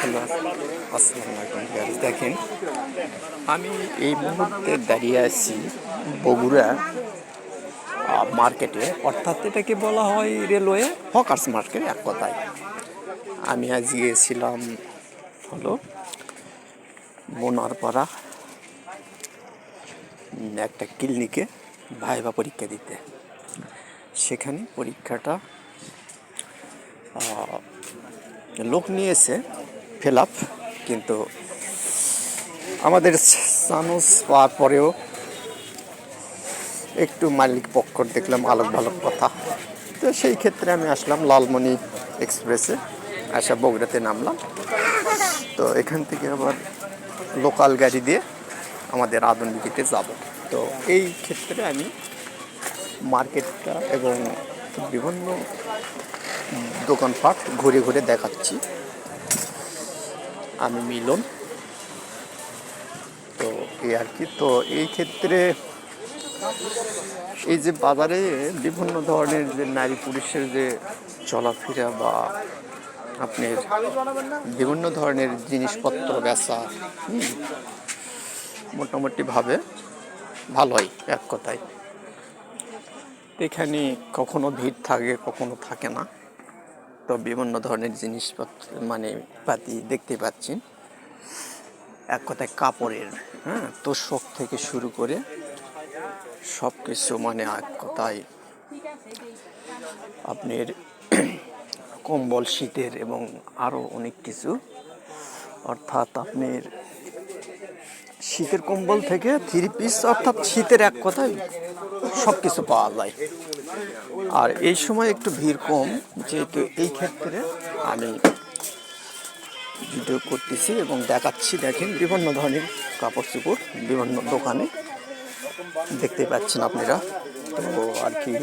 Hello, আসসালামু আলাইকুম guys. দেখেন, আমি এই মুহূর্তে দাঁড়িয়ে আছি বগুড়া মার্কেটে, অর্থাৎ এটাকে বলা হয় রেলওয়ে হকার্স মার্কেট এক কথায়। আমি আজ গিয়েছিলাম হলো বোনারপাড়া একটা ক্লিনিকে ভাইভা পরীক্ষা দিতে। সেখানে পরীক্ষাটা লোক নিয়েছে ফিল আপ, কিন্তু আমাদের চান্স পাওয়ার পরেও একটু মালিক পক্ষর দেখলাম আলোক ভালোক কথা। তো সেই ক্ষেত্রে আমি আসলাম লালমনি এক্সপ্রেসে, আসা বগুড়াতে নামলাম। তো এখান থেকে আবার লোকাল গাড়ি দিয়ে আমাদের আদনডিতে যাব। তো এই ক্ষেত্রে আমি মার্কেটটা এবং বিভিন্ন দোকানপাট ঘুরে ঘুরে দেখাচ্ছি। আমি মিলন, তো এই আর কি। তো এই ক্ষেত্রে এই যে বাজারে বিভিন্ন ধরনের যে নারী পুরুষের যে চলাফেরা বা আপনার বিভিন্ন ধরনের জিনিসপত্র বেচা মোটামুটিভাবে ভালোই এক কথায়। এখানে কখনো ভিড় থাকে, কখনো থাকে না। তো বিভিন্ন ধরনের জিনিসপত্র মানে পাতি দেখতে পাচ্ছেন, এক কথায় কাপড়ের তোষক থেকে শুরু করে সব কিছু, মানে এক কথায় আপনার কম্বল শীতের এবং আরও অনেক কিছু, অর্থাৎ আপনার শীতের কম্বল থেকে থ্রি পিস, অর্থাৎ শীতের এক কথায় সব কিছু পাওয়া যায়। আর এই সময় একটু ভিড় কম, যেহেতু এই ক্ষেত্রে আমি ভিডিও করতেছি এবং দেখাচ্ছি। দেখেন, বিভিন্ন ধরনের কাপড় চোপড় বিভিন্ন দোকানে দেখতে পাচ্ছেন আপনারা। তো আর কি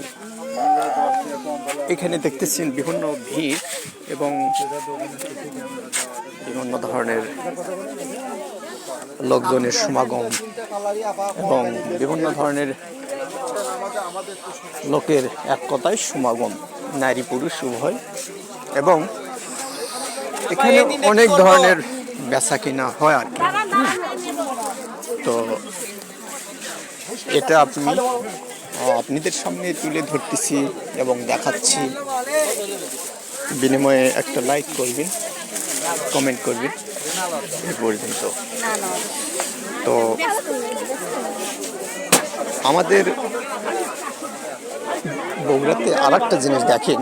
এখানে দেখতেছেন বিভিন্ন ভিড় এবং বিভিন্ন ধরনের লোকজনের সমাগম এবং বিভিন্ন ধরনের লোকের এক কথায় সমাগম, নারী পুরুষ উভয়। এবং এখানে অনেক ধরনের বেচা কিনা হয় আর কি। তো এটা আপনাদের সামনে তুলে ধরতেছি এবং দেখাচ্ছি। বিনিময়ে একটা লাইক করবেন, কমেন্ট করবেন এই পর্যন্ত। তো আমাদের বগুড়াতে আর একটা জিনিস দেখেন,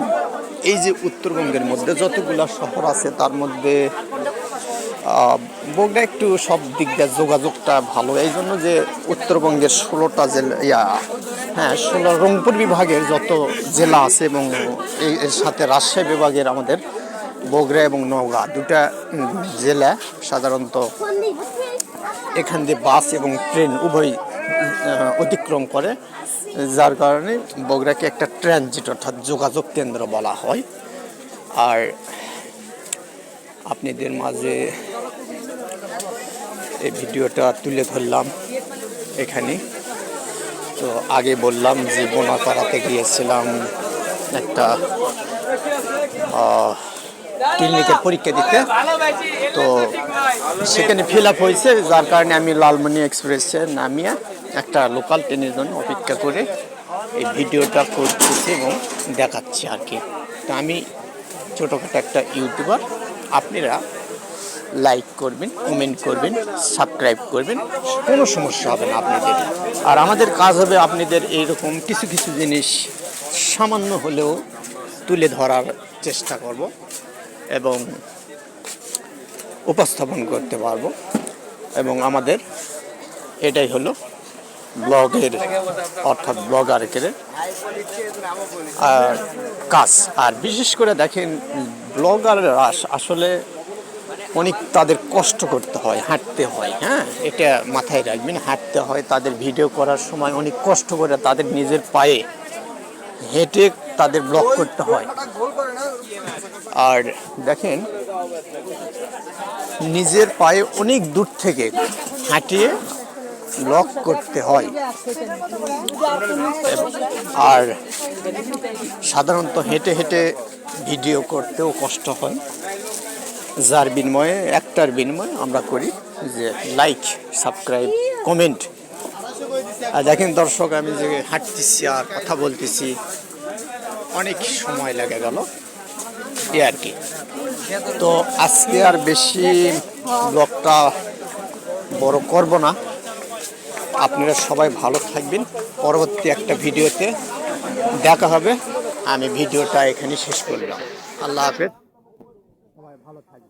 এই যে উত্তরবঙ্গের মধ্যে যতগুলো শহর আছে তার মধ্যে বগুড়া একটু সব দিক দিয়ে যোগাযোগটা ভালো। এই জন্য যে উত্তরবঙ্গের 16টা জেলা, 16 রংপুর বিভাগের যত জেলা আছে এবং এর সাথে রাজশাহী বিভাগের আমাদের বগুড়া এবং নওগাঁ দুটা জেলা সাধারণত এখান দিয়ে বাস এবং ট্রেন উভয় অতিক্রম করে, যার কারণে বগুড়াকে একটা ট্রানজিট অর্থাৎ যোগাযোগ কেন্দ্র বলা হয়। আর আপনাদের মাঝে এই ভিডিওটা তুলে ধরলাম এখানে। তো আগে বললাম যে বোনারপাড়াতে গিয়েছিলাম একটা ক্লিনিকের পরীক্ষা দিতে। তো সেখানে ফিল আপ হয়েছে, যার কারণে আমি লালমনি এক্সপ্রেসে নামিয়ে একটা লোকাল ট্রেনের জন্য অপেক্ষা করে এই ভিডিওটা করতেছি এবং দেখাচ্ছি আর কি। তো আমি ছোটোখাটো একটা ইউটিউবার, আপনারা লাইক করবেন, কমেন্ট করবেন, সাবস্ক্রাইব করবেন, কোনো সমস্যা হবে না আপনাদের। আর আমাদের কাজ হবে আপনাদের এইরকম কিছু কিছু জিনিস সামান্য হলেও তুলে ধরার চেষ্টা করব এবং উপস্থাপন করতে পারবো। এবং আমাদের এটাই হলো ব্লগের অর্থাৎ ব্লগারের কাজ। আর বিশেষ করে দেখেন, ব্লগাররা আসলে অনেক তাদের কষ্ট করতে হয়, হাঁটতে হয়। এটা মাথায় রাখবেন, হাঁটতে হয় তাদের। ভিডিও করার সময় অনেক কষ্ট করে তাদের নিজের পায়ে হেঁটে তাদের ব্লগ করতে হয়। আর দেখেন, নিজের পায়ে অনেক দূর থেকে হাঁটিয়ে ব্লগ করতে হয়। আর সাধারণত হেঁটে হেঁটে ভিডিও করতেও কষ্ট হয়। যার বিনিময়ে একটার বিনিময়ে আমরা করি যে লাইক, সাবস্ক্রাইব, কমেন্ট। আর দেখেন দর্শক, আমি যে হাঁটতেছি আর কথা বলতেছি, অনেক সময় লেগে গেল এই আর কি। তো আজকে আর বেশি ব্লগটা বড় করব না। আপনারা সবাই ভালো থাকবেন, পরবর্তী একটা ভিডিওতে দেখা হবে। আমি ভিডিওটা এখানে শেষ করলাম। আল্লাহ হাফেজ, সবাই ভালো থাকবেন।